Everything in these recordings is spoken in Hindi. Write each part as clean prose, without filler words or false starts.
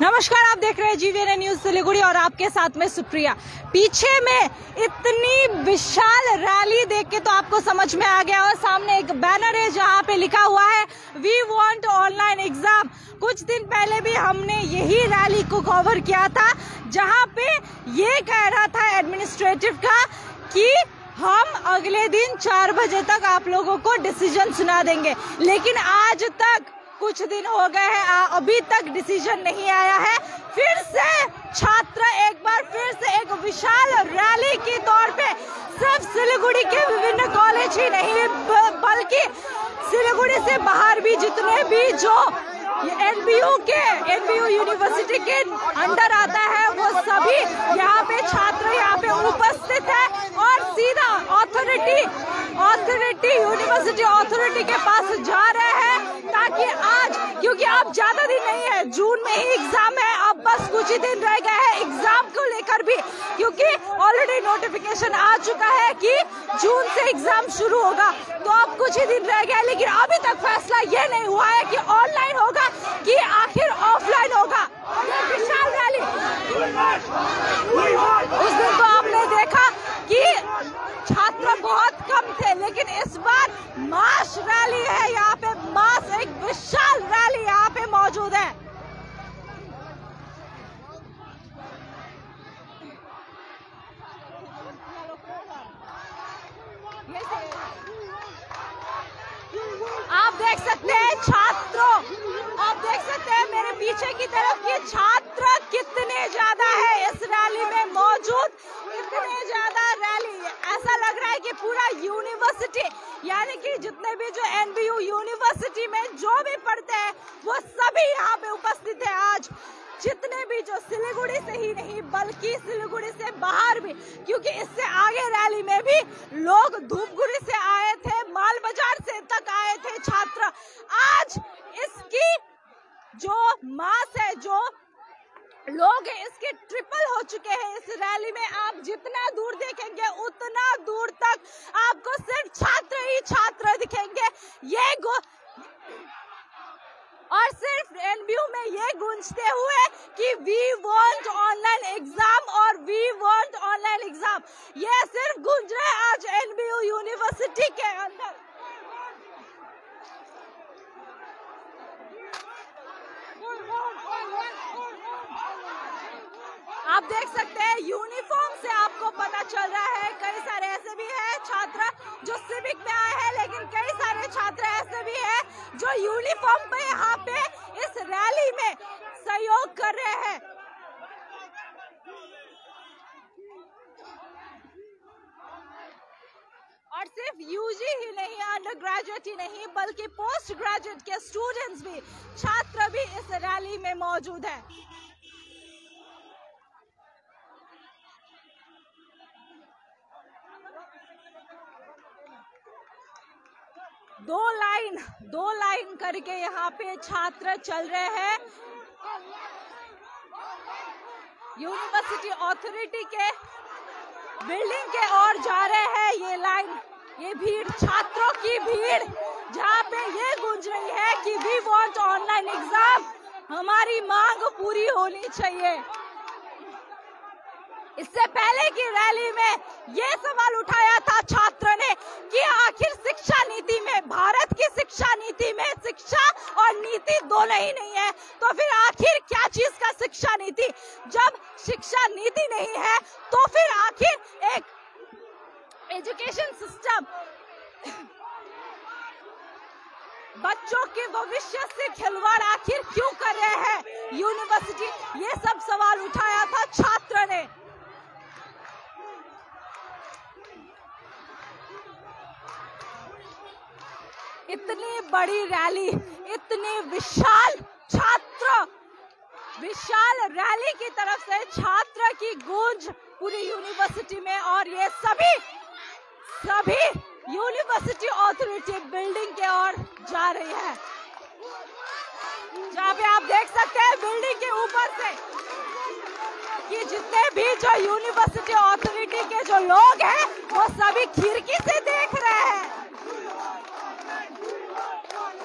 नमस्कार, आप देख रहे हैं GVN न्यूज सिलीगुड़ी और आपके साथ में सुप्रिया। पीछे में इतनी विशाल रैली देख के तो आपको समझ में आ गया और सामने एक बैनर है जहां पे लिखा हुआ है वी वांट ऑनलाइन एग्जाम। कुछ दिन पहले भी हमने यही रैली को कवर किया था जहां पे ये कह रहा था एडमिनिस्ट्रेटिव का कि हम अगले दिन 4 बजे तक आप लोगों को डिसीजन सुना देंगे, लेकिन आज तक कुछ दिन हो गए हैं, अभी तक डिसीजन नहीं आया है। फिर से छात्र एक बार फिर से एक विशाल रैली के तौर पे सिर्फ सिलीगुड़ी के विभिन्न कॉलेज ही नहीं बल्कि सिलीगुड़ी से बाहर भी जितने भी जो NBU यूनिवर्सिटी के अंडर आता है वो सभी यहाँ पे छात्र यहाँ पे उपस्थित है और सीधा यूनिवर्सिटी अथॉरिटी के पास जा रहे हैं ताकि आज, क्योंकि अब ज्यादा दिन नहीं है, जून में ही एग्जाम है, अब बस कुछ ही दिन रह गए हैं एग्जाम को लेकर भी, क्योंकि ऑलरेडी नोटिफिकेशन आ चुका है कि जून से एग्जाम शुरू होगा, तो अब कुछ ही दिन रह गए। लेकिन अभी तक फैसला ये नहीं हुआ है कि ऑनलाइन होगा कि आखिर ऑफलाइन होगा। विशाल रैली उस दिन तो आपने देखा कि छात्र बहुत कम थे, लेकिन इस बार मास रैली है, यहाँ पे मास एक विशाल रैली यहाँ पे मौजूद है। आप देख सकते हैं छात्रों, आप देख सकते हैं मेरे पीछे की तरफ ये छात्र कितने ज्यादा है इस रैली में मौजूद, इतने ज्यादा रैली। ऐसा लग रहा है कि पूरा यूनिवर्सिटी यानी कि जितने भी जो NBU यूनिवर्सिटी में जो भी पढ़ते हैं वो सभी यहाँ पे उपस्थित है आज, जितने भी जो सिलीगुड़ी से ही नहीं बल्कि सिलीगुड़ी से बाहर भी, क्योंकि इससे आगे रैली में भी लोग धूपगुड़ी से आए थे, माल बाजार से तक आए थे छात्र। आज इसकी जो मास है, जो लोग हैं, इसके ट्रिपल हो चुके हैं इस रैली में। आप जितना दूर देखेंगे उतना दूर तक आपको सिर्फ छात्र ही छात्र दिखेंगे। और सिर्फ NBU में ये गूंजते हुए कि वी वांट ऑनलाइन एग्जाम और वी वांट ऑनलाइन एग्जाम, ये सिर्फ गूंज रहे हैं आज NBU यूनिवर्सिटी के अंदर। आप देख सकते हैं यूनिफॉर्म से आपको पता चल रहा है, कई सारे ऐसे भी हैं छात्र जो सिविक में आए हैं, लेकिन कई सारे छात्र ऐसे भी हैं जो यूनिफॉर्म पे यहाँ पे इस रैली में सहयोग कर रहे हैं। और सिर्फ UG ही नहीं, अंडर ग्रेजुएट ही नहीं बल्कि पोस्ट ग्रेजुएट के स्टूडेंट्स भी, छात्र भी इस रैली में मौजूद है। दो लाइन करके यहाँ पे छात्र चल रहे हैं। यूनिवर्सिटी अथॉरिटी के बिल्डिंग के ओर जा रहे हैं ये लाइन, ये भीड़, छात्रों की भीड़, जहाँ पे ये गूंज रही है कि वी वांट ऑनलाइन एग्जाम, हमारी मांग पूरी होनी चाहिए। इससे पहले की रैली में ये सवाल उठाया था छात्र ने कि आखिर शिक्षा नीति में, भारत की शिक्षा नीति में शिक्षा और नीति दोनों ही नहीं है, तो फिर आखिर क्या चीज का शिक्षा नीति? जब शिक्षा नीति नहीं है तो फिर आखिर एक एजुकेशन सिस्टम बच्चों के भविष्य से खिलवाड़ आखिर क्यों कर रहे हैं यूनिवर्सिटी? ये सब सवाल उठाया था छात्र ने। इतनी बड़ी रैली, इतनी विशाल रैली की तरफ से छात्र की गूंज पूरी यूनिवर्सिटी में, और ये सभी यूनिवर्सिटी अथॉरिटी बिल्डिंग के ओर जा रही है, जहाँ पे आप देख सकते हैं बिल्डिंग के ऊपर से कि जितने भी जो यूनिवर्सिटी अथॉरिटी के जो लोग हैं वो सभी खिड़की से देख रहे हैं।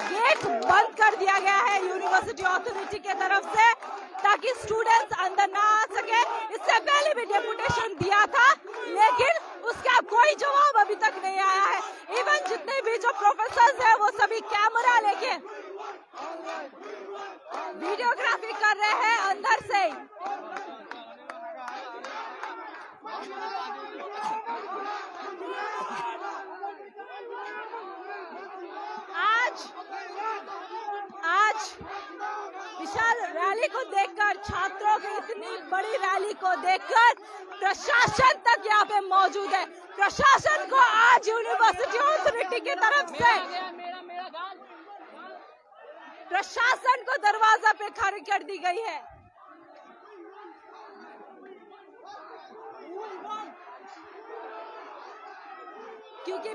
गेट बंद कर दिया गया है यूनिवर्सिटी अथॉरिटी के तरफ से। स्टूडेंट्स अंदर ना आ सके। इससे पहले भी डेपुटेशन दिया था, लेकिन उसका कोई जवाब अभी तक नहीं आया है। इवन जितने भी जो प्रोफेसर्स हैं वो सभी कैमरा लेके वीडियोग्राफी कर रहे हैं अंदर से। आज विशाल रैली को देखकर, छात्रों की इतनी बड़ी रैली को देखकर प्रशासन तक यहाँ पे मौजूद है। प्रशासन को आज यूनिवर्सिटी अथॉरिटी की तरफ से प्रशासन को दरवाजा पे खड़ी कर दी गई है। क्योंकि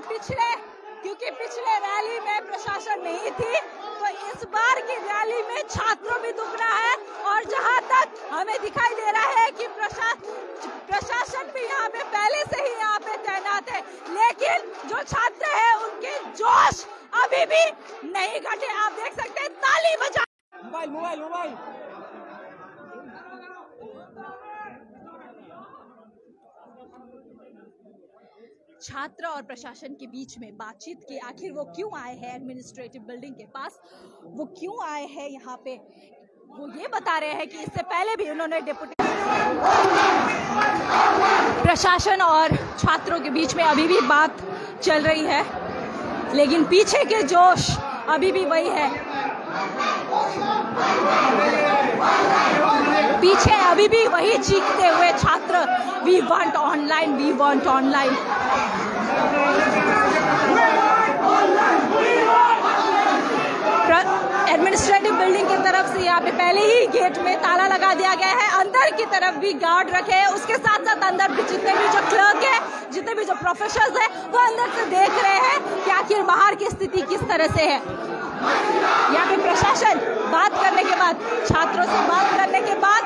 पिछले रैली में प्रशासन नहीं थी, तो इस बार की रैली में छात्रों भी दुगना है। और जहां तक हमें दिखाई दे रहा है कि प्रशासन भी यहाँ पे पहले से ही यहाँ पे तैनात है, लेकिन जो छात्र हैं उनके जोश अभी भी नहीं घटे। आप देख सकते हैं ताली बजा। मोबाइल छात्र और प्रशासन के बीच में बातचीत की, आखिर वो क्यों आए हैं एडमिनिस्ट्रेटिव बिल्डिंग के पास, वो क्यों आए हैं यहाँ पे, वो ये बता रहे हैं कि इससे पहले भी उन्होंने प्रशासन और छात्रों के बीच में अभी भी बात चल रही है, लेकिन पीछे के जोश अभी भी वही है। पीछे अभी भी वही चीखते हुए छात्र, we want online, we want online. Administrative building की तरफ से यहाँ पे पहले ही गेट में ताला लगा दिया गया है। अंदर की तरफ भी गार्ड रखे हैं, उसके साथ साथ अंदर भी जितने भी जो क्लर्क है, जितने भी जो प्रोफेसर्स है, वो अंदर से देख रहे हैं कि आखिर बाहर की स्थिति किस तरह से है। यहाँ पे प्रशासन बात करने के बाद, छात्रों से बात करने के बाद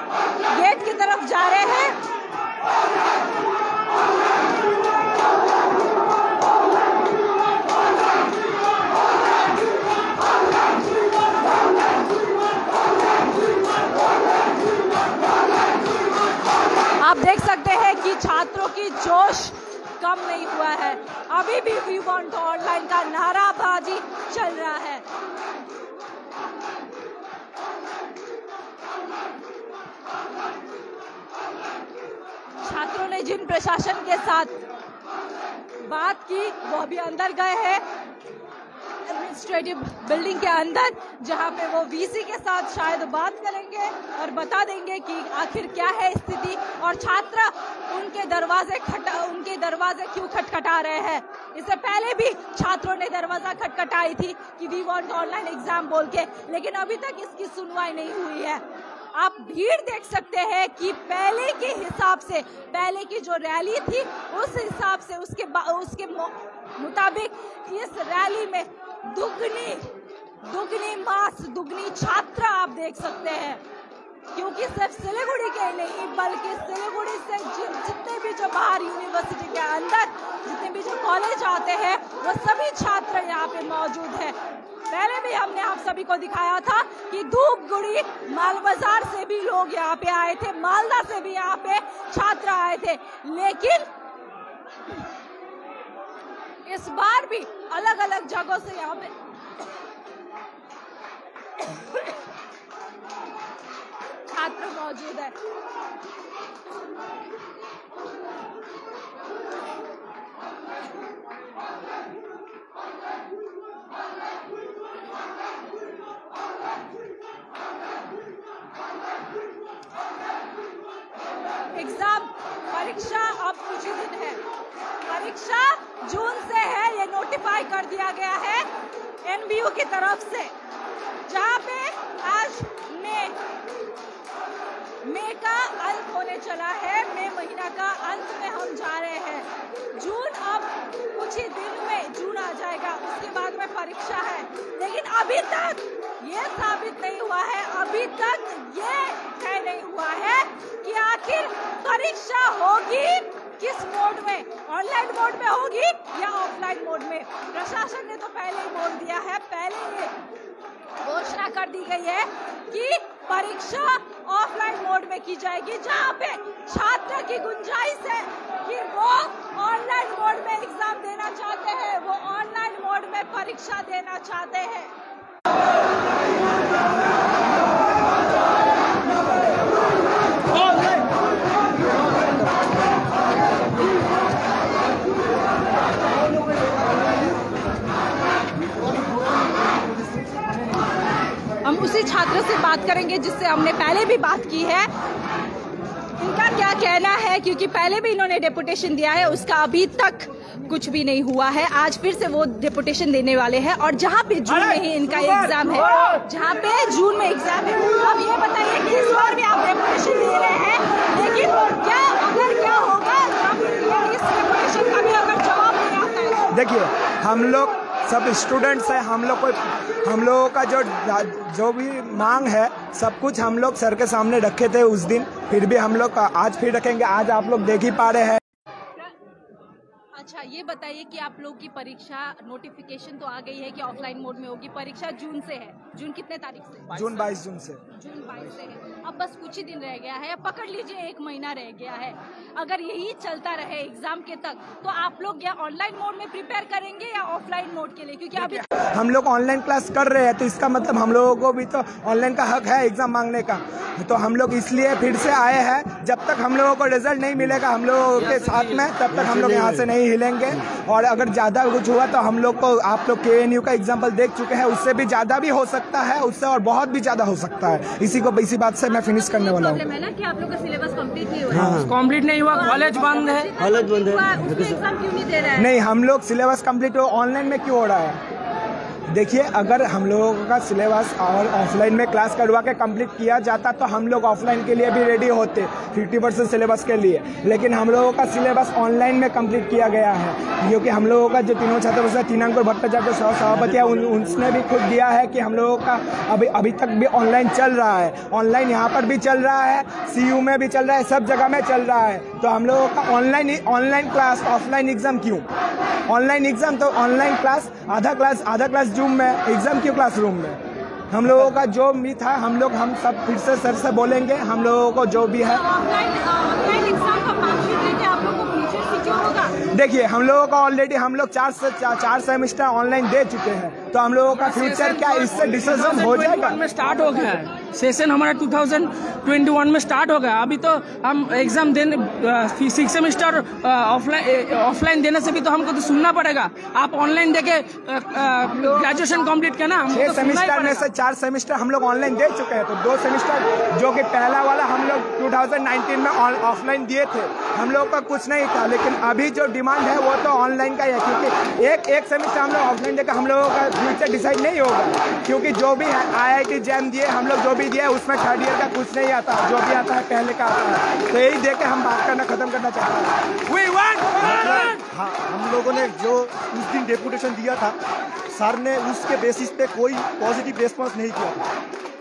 गेट की तरफ जा रहे हैं। आप देख सकते हैं कि छात्रों की जोश कम नहीं हुआ है, अभी भी वी वांट ऑनलाइन का नाराबाजी चल रहा है। छात्रों ने जिन प्रशासन के साथ बात की वो अभी अंदर गए हैं एडमिनिस्ट्रेटिव बिल्डिंग के अंदर, जहां पे वो वीसी के साथ शायद बात करेंगे और बता देंगे कि आखिर क्या है स्थिति, और छात्र उनके दरवाजे क्यों खटखटा रहे हैं। इससे पहले भी छात्रों ने दरवाजा खटखटाई थी कि वी वांट ऑनलाइन एग्जाम बोल के, लेकिन अभी तक इसकी सुनवाई नहीं हुई है। आप भीड़ देख सकते हैं कि पहले के हिसाब से, पहले की जो रैली थी उस हिसाब से, उसके मुताबिक इस रैली में दुगनी छात्र आप देख सकते हैं, क्योंकि सिर्फ सिलीगुड़ी के नहीं बल्कि सिलीगुड़ी से जितने भी जो बाहर यूनिवर्सिटी के अंदर जितने भी जो कॉलेज आते हैं वो सभी छात्र यहाँ पे मौजूद हैं। पहले भी हमने आप सभी को दिखाया था कि धूपगुड़ी माल बाजार से भी लोग यहाँ पे आए थे, मालदा से भी यहाँ पे छात्र आए थे, लेकिन इस बार भी अलग अलग जगहों से यहाँ पे छात्र मौजूद है। एग्जाम परीक्षा अब कुछ ही दिन है, परीक्षा जून से है, ये नोटिफाई कर दिया गया है एनबीयू की तरफ से, जहाँ पे आज मई का अंत होने चला है, मई महीना का अंत में हम जा रहे हैं। जून अब कुछ ही दिन में जून आ जाएगा, उसके बाद में परीक्षा है, लेकिन अभी तक ये साबित नहीं हुआ है, अभी तक ये तय नहीं हुआ है कि आखिर परीक्षा होगी किस मोड में, ऑनलाइन मोड में होगी या ऑफलाइन मोड में। प्रशासन ने तो पहले ही बोल दिया है, पहले ये घोषणा कर दी गई है कि परीक्षा ऑफलाइन मोड में की जाएगी, जहां पे छात्र की गुंजाइश है कि वो ऑनलाइन मोड में एग्जाम देना चाहते हैं, वो ऑनलाइन मोड में परीक्षा देना चाहते हैं। हम उसी छात्र से बात करेंगे जिससे हमने पहले भी बात की है, इनका क्या कहना है, क्योंकि पहले भी इन्होंने डेपुटेशन दिया है, उसका अभी तक कुछ भी नहीं हुआ है। आज फिर से वो डेपुटेशन देने वाले हैं और जहाँ पे जून में ही इनका एग्जाम है, जहाँ पे जून में एग्जाम है। अब ये बताइए कि इस बार भी आप डेपुटेशन दे रहे हैं, लेकिन क्या होगा इस डेपुटेशन का भी अगर जवाब नहीं आता है? देखिए, हम लोग सब स्टूडेंट्स हैं, हम लोगों का जो भी मांग है सब कुछ हम लोग सर के सामने रखे थे उस दिन, फिर भी हम लोग आज फिर रखेंगे। आज आप लोग देख ही पा रहे हैं। अच्छा, ये बताइए कि आप लोग की परीक्षा नोटिफिकेशन तो आ गई है कि ऑफलाइन मोड में होगी, परीक्षा जून से है। जून कितने तारीख से? जून 22 जून से। जून 22 से है। अब बस कुछ ही दिन रह गया है, पकड़ लीजिए 1 महीना रह गया है। अगर यही चलता रहे एग्जाम के तक, तो आप लोग या ऑनलाइन मोड में प्रिपेयर करेंगे या ऑफलाइन मोड के लिए? क्योंकि अभी हम लोग ऑनलाइन क्लास कर रहे हैं, तो इसका मतलब हम लोगों को भी तो ऑनलाइन का हक है एग्जाम मांगने का। तो हम लोग इसलिए फिर से आए हैं। जब तक हम लोगों को रिजल्ट नहीं मिलेगा हम लोगों के साथ में, तब तक हम लोग यहाँ से नहीं हिलेंगे। और अगर ज्यादा कुछ हुआ तो हम लोग को, आप लोग KNU का एग्जाम्पल देख चुके हैं, उससे भी ज्यादा भी हो सकता है, उससे और बहुत भी ज्यादा हो सकता है। इसी बात से मैं फिनिश करने वाला हूँ। कि आप लोग का सिलेबस कंप्लीट नहीं हुआ? हाँ, कंप्लीट नहीं हुआ, कॉलेज बंद है। एग्जाम क्यों नहीं दे रहा है? नहीं, हम लोग सिलेबस कंप्लीट हो, ऑनलाइन में क्यों हो रहा है? देखिए, अगर हम लोगों का सिलेबस और ऑफलाइन में क्लास करवा के कंप्लीट किया जाता तो हम लोग ऑफलाइन के लिए भी रेडी होते 50% सिलेबस के लिए। लेकिन हम लोगों का सिलेबस ऑनलाइन में कंप्लीट किया गया है, क्योंकि हम लोगों का जो तीनों छात्र तीनांकुर भट्टाचार्य सभापति है, उसने भी खुद दिया है कि हम लोगों का अभी तक भी ऑनलाइन चल रहा है। ऑनलाइन यहाँ पर भी चल रहा है, CU में भी चल रहा है, सब जगह में चल रहा है। तो हम लोगों का ऑनलाइन क्लास, ऑफलाइन एग्जाम क्यों? ऑनलाइन एग्जाम तो ऑनलाइन क्लास, आधा क्लास जूम में, एग्जाम क्यों क्लासरूम में? हम लोगों का जो भी था, हम सब फिर से सर से बोलेंगे, हम लोगों को जो भी है। ऑफलाइन एग्जाम का मार्कशीट लेके आप लोगों को फ्यूचर सिक्योर होगा? देखिए, हम लोगों का ऑलरेडी हम लोग 4 सेमेस्टर ऑनलाइन दे चुके हैं, तो हम लोगों का फ्यूचर क्या इससे डिसीजन हो जाएगा? में स्टार्ट हो गया है सेशन, हमारा 2021 में स्टार्ट हो गया। अभी तो हम एग्जाम देने 6 सेमेस्टर ऑफलाइन देने से भी तो हमको तो सुनना पड़ेगा। आप ऑनलाइन देके ग्रेजुएशन कंप्लीट करना। 6 सेमेस्टर में से 4 सेमेस्टर हम लोग ऑनलाइन दे चुके हैं, तो 2 सेमेस्टर जो कि पहला वाला हम लोग 2019 में ऑफलाइन दिए थे, हम लोग का कुछ नहीं था। लेकिन अभी जो डिमांड है वो तो ऑनलाइन का ही है, क्योंकि एक सेमेस्टर हम लोग ऑफलाइन देकर हम लोगों का फ्यूचर डिसाइड नहीं होगा। क्योंकि जो भी है IIT JAM दिए, हम लोग जो भी दिए उसमें 3rd ईयर का कुछ नहीं आता, जो भी आता है पहले का आता है। तो यही देख के हम बात करना खत्म करना चाहते हैं। हाँ, हम लोगों ने जो उस दिन डेपुटेशन दिया था, सर ने उसके बेसिस पे कोई पॉजिटिव रेस्पॉन्स नहीं किया था।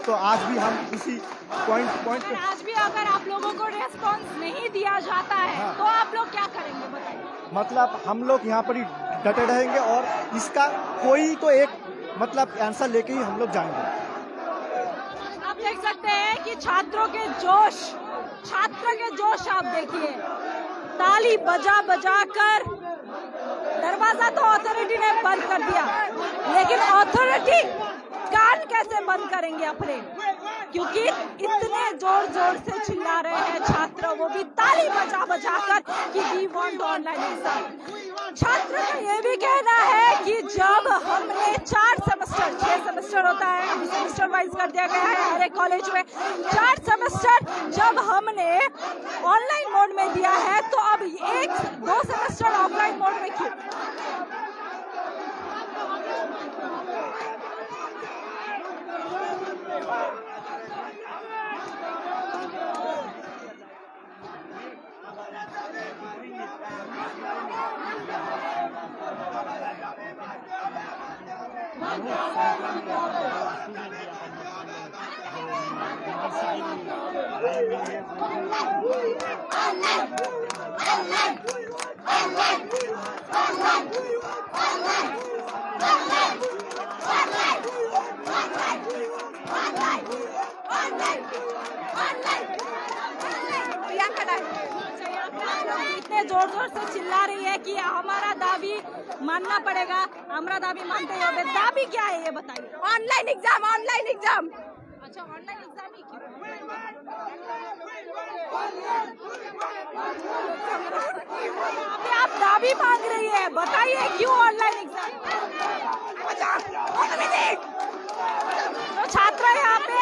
तो आज भी हम उसी पॉइंट पे, आज भी अगर आप लोगों को रेस्पॉन्स नहीं दिया जाता है, हाँ, तो आप लोग क्या करेंगे बताइए? मतलब हम लोग यहाँ पर ही डटे रहेंगे और इसका कोई तो एक मतलब आंसर लेके ही हम लोग जाएंगे। आप देख सकते हैं कि छात्र के जोश आप देखिए, ताली बजा कर दरवाजा तो अथॉरिटी ने बंद कर दिया, लेकिन अथॉरिटी कान कैसे बंद करेंगे अपने? क्योंकि इतने जोर से चिल्ला रहे हैं छात्र, वो भी ताली बजा कर कि वी वांट ऑनलाइन एग्जाम। छात्र का ये भी कहना है कि जब हमने 4 सेमेस्टर, 6 सेमेस्टर होता है, अभी सेमेस्टर वाइज कर दिया गया है हर एक कॉलेज में, 4 सेमेस्टर जब हमने ऑनलाइन मोड में दिया है, तो अब 1-2 सेमेस्टर ऑफलाइन मोड में क्यों? जोर जोर से चिल्ला रही है कि हमारा दाबी मानना पड़ेगा, हमारा दाबी मानते हो। दाबी क्या है ये बताइए। Online exam, online exam. अच्छा, ऑनलाइन एग्जाम ही क्यों? अभी आप दाबी मांग रही है, बताइए क्यों ऑनलाइन एग्जाम? जो छात्र यहाँ पे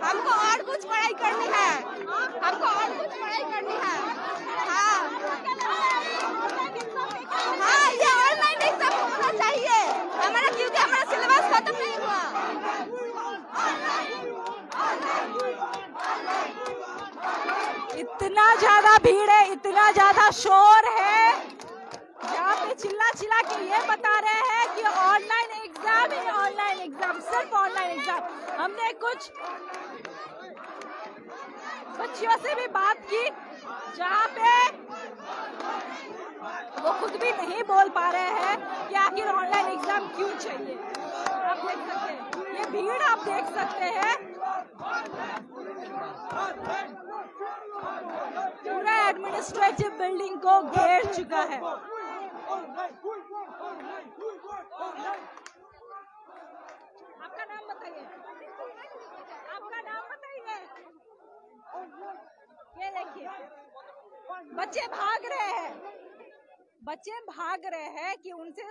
हमको और कुछ पढ़ाई करनी है, हमको और कुछ पढ़ाई करनी है। हाँ, ये ऑनलाइन एग्जाम होना चाहिए हमारा, क्योंकि हमारा सिलेबस खत्म नहीं हुआ। इतना ज्यादा भीड़ है, इतना ज्यादा शोर है, यहाँ पे चिल्ला चिल्ला के ये बता रहे हैं कि ऑनलाइन एग्जाम ही ऑनलाइन एग्जाम, सिर्फ ऑनलाइन एग्जाम। हमने कुछ बच्चियों से भी बात की जहाँ पे वो खुद भी नहीं बोल पा रहे हैं कि आखिर ऑनलाइन एग्जाम क्यों चाहिए। आप देख सकते हैं, ये भीड़ आप देख सकते हैं, पूरा एडमिनिस्ट्रेटिव बिल्डिंग को घेर चुका है। आपका नाम बताइए, आपका नाम बताइए। ये देखिए, बच्चे भाग रहे हैं, बच्चे भाग रहे हैं कि उनसे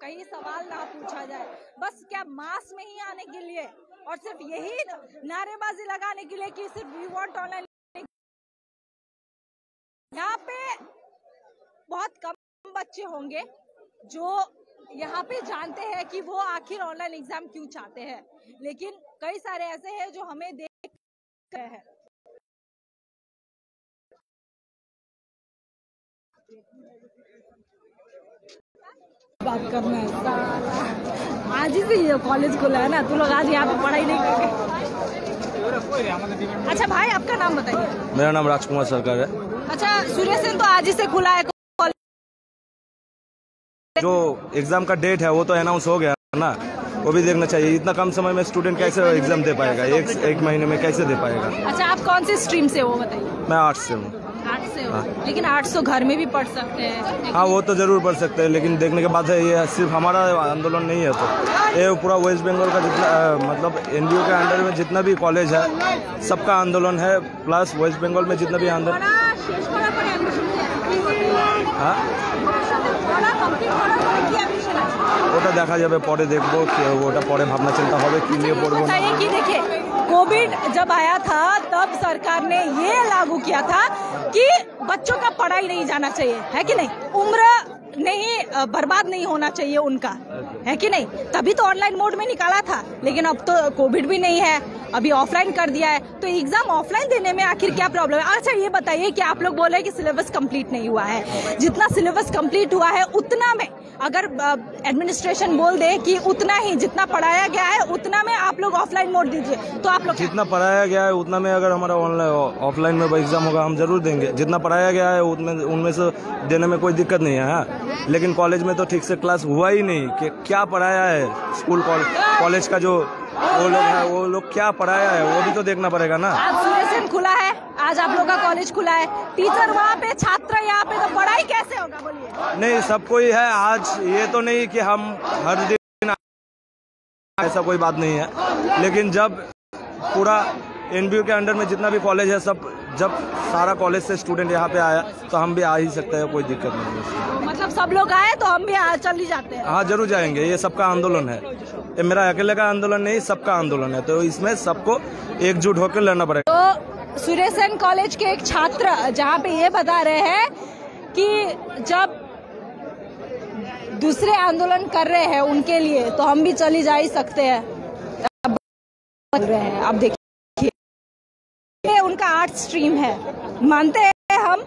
कहीं सवाल ना पूछा जाए, बस क्या मास में ही आने के लिए और सिर्फ यही नारेबाजी लगाने के लिए कि सिर्फ वी वांट ऑनलाइन। यहाँ पे बहुत कम बच्चे होंगे जो यहाँ पे जानते हैं कि वो आखिर ऑनलाइन एग्जाम क्यों चाहते हैं, लेकिन कई सारे ऐसे हैं जो हमें देख रहे हैं। बात करना है, आज ही से ये कॉलेज खुला है ना, तो लोग आज यहाँ पे पढ़ाई नहीं करेंगे। अच्छा भाई, आपका नाम बताइए। मेरा नाम राजकुमार सरकार है। अच्छा, सूर्य सेन तो आज ही से खुला है कॉलेज। जो एग्जाम का डेट है वो तो अनाउंस हो गया ना, वो भी देखना चाहिए। इतना कम समय में स्टूडेंट कैसे एग्जाम दे पाएगा, एक महीने में कैसे दे पाएगा। अच्छा, आप कौन सी स्ट्रीम से हो बताइए। मैं आर्ट्स से हूँ। आर्ट्स से हो? हाँ। लेकिन आर्ट्स तो घर में भी पढ़ सकते हैं। हाँ, वो तो जरूर पढ़ सकते हैं, लेकिन देखने के बाद है ये सिर्फ हमारा आंदोलन नहीं है, तो ये पूरा वेस्ट बंगाल का जितना मतलब एनडीओ के अंडर में जितना भी कॉलेज है सबका आंदोलन है, प्लस वेस्ट बंगाल में जितना भी आंदोलन। हाँ, ওটা দেখা যাবে, পরে দেখবো ওটা পরে ভাবনা চিন্তা হবে কি নিয়ে পড়বো। कि देखिए, कोविड जब आया था तब सरकार ने ये लागू किया था कि बच्चों का पढ़ाई नहीं जाना चाहिए, है कि नहीं, उम्र नहीं बर्बाद नहीं होना चाहिए उनका, है कि नहीं, तभी तो ऑनलाइन मोड में निकाला था। लेकिन अब तो कोविड भी नहीं है, अभी ऑफलाइन कर दिया है, तो एग्जाम ऑफलाइन देने में आखिर क्या प्रॉब्लम है। अच्छा ये बताइए कि आप लोग बोल रहे हैं कि सिलेबस कंप्लीट नहीं हुआ है, जितना सिलेबस कंप्लीट हुआ है उतना में अगर एडमिनिस्ट्रेशन बोल दे कि उतना ही जितना पढ़ाया गया है उतना में आप लोग ऑफलाइन मोड दीजिए, तो आप लोग जितना पढ़ाया गया है उतना में अगर हमारा ऑनलाइन ऑफलाइन में एग्जाम होगा हम जरूर देंगे। जितना पढ़ाया गया है उनमें से देने में कोई दिक्कत नहीं है। हाँ, लेकिन कॉलेज में तो ठीक से क्लास हुआ ही नहीं कि क्या पढ़ाया है, स्कूल कॉलेज का जो वो लोग है वो लोग क्या पढ़ाया है वो भी तो देखना पड़ेगा ना। आज सूर्य सेन खुला है, आज आप लोग का कॉलेज खुला है, टीचर वहाँ पे, छात्र यहाँ पे, तो पढ़ाई कैसे होगा बोलिए। नहीं, सबको ही है आज, ये तो नहीं कि हम हर दिन, ऐसा कोई बात नहीं है, लेकिन जब पूरा एनबीयू के अंडर में जितना भी कॉलेज है सब, जब सारा कॉलेज से स्टूडेंट यहाँ पे आया तो हम भी आ ही सकते हैं, कोई दिक्कत नहीं है। मतलब सब लोग आए तो हम भी चल ही जाते हैं। हाँ, जरूर जाएंगे, ये सबका आंदोलन है, ये मेरा अकेले का आंदोलन नहीं, सबका आंदोलन है, तो इसमें सबको एकजुट होकर लड़ना पड़ेगा। तो सूर्य सेन कॉलेज के एक छात्र जहाँ पे ये बता रहे हैं कि जब दूसरे आंदोलन कर रहे हैं उनके लिए तो हम भी चली जा ही सकते हैं। अब देखिए, उनका आर्ट स्ट्रीम है, मानते हैं हम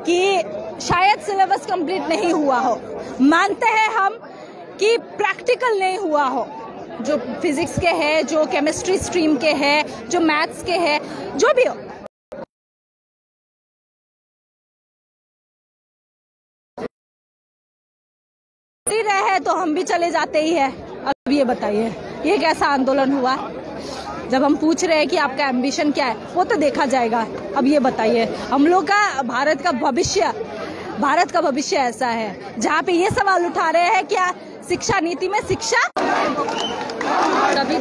कि शायद सिलेबस कंप्लीट नहीं हुआ हो, मानते हैं हम कि प्रैक्टिकल नहीं हुआ हो, जो फिजिक्स के है, जो केमिस्ट्री स्ट्रीम के है, जो मैथ्स के है, जो भी हो, रहे हैं तो हम भी चले जाते ही है। अब ये बताइए, ये कैसा आंदोलन हुआ। जब हम पूछ रहे हैं कि आपका एम्बिशन क्या है, वो तो देखा जाएगा। अब ये बताइए, हम लोग का भारत का भविष्य ऐसा है जहाँ पे ये सवाल उठा रहे हैं क्या शिक्षा नीति में शिक्षा सभी।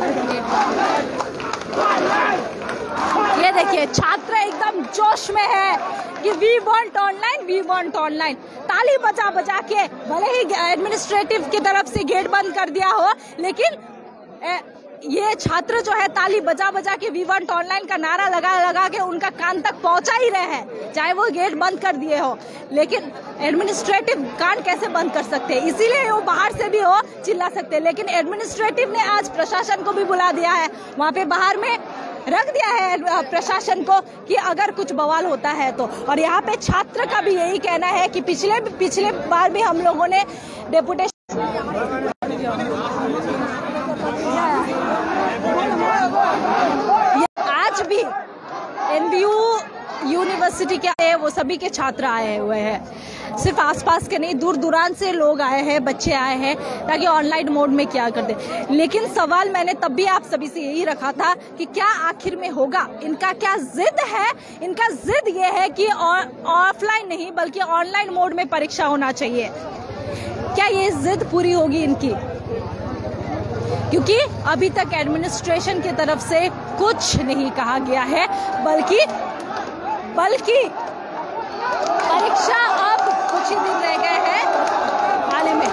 ये देखिए छात्र एकदम जोश में है कि वी वांट ऑनलाइन। ताली बजा बजा के, भले ही एडमिनिस्ट्रेटिव की तरफ से गेट बंद कर दिया हो, लेकिन ये छात्र जो है ताली बजा बजा के वी वांट ऑनलाइन का नारा लगा के उनका कान तक पहुंचा ही रहे हैं, चाहे वो गेट बंद कर दिए हो। लेकिन एडमिनिस्ट्रेटिव कान कैसे बंद कर सकते हैं, इसीलिए वो बाहर से भी हो चिल्ला सकते हैं। लेकिन एडमिनिस्ट्रेटिव ने आज प्रशासन को भी बुला दिया है, वहाँ पे बाहर में रख दिया है प्रशासन को कि अगर कुछ बवाल होता है तो। और यहाँ पे छात्र का भी यही कहना है कि पिछले बार भी हम लोगों ने डेपुटेशन आज भी एनबीयू यूनिवर्सिटी के आए, वो सभी के छात्र आए हुए हैं, सिर्फ आसपास के नहीं, दूर दूरान से लोग आए हैं, बच्चे आए हैं ताकि ऑनलाइन मोड में क्या कर दे। लेकिन सवाल मैंने तब भी आप सभी से यही रखा था कि क्या आखिर में होगा, इनका क्या जिद है। इनका जिद ये है कि ऑफलाइन नहीं बल्कि ऑनलाइन मोड में परीक्षा होना चाहिए। क्या ये जिद पूरी होगी इनकी? क्योंकि अभी तक एडमिनिस्ट्रेशन की तरफ से कुछ नहीं कहा गया है, बल्कि परीक्षा अब कुछ ही दिन रह गए हैं आने में।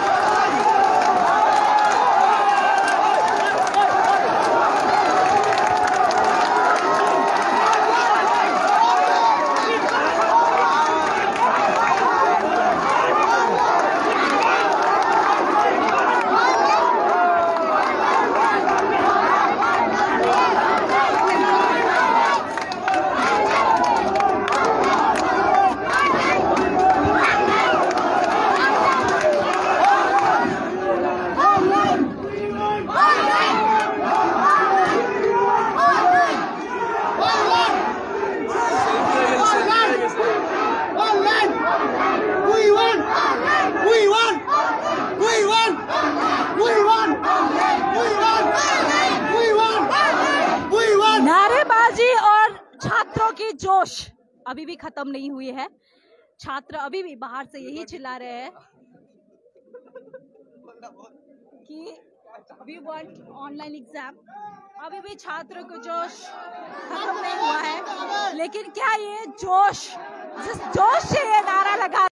नारेबाजी और छात्रों की जोश अभी भी खत्म नहीं हुई है। छात्र अभी भी बाहर से यही चिल्ला रहे हैं कि वी वांट ऑनलाइन एग्जाम। अभी भी छात्रों को जोश खत्म नहीं हुआ है, लेकिन क्या ये जोश, जिस जोश से ये नारा लगा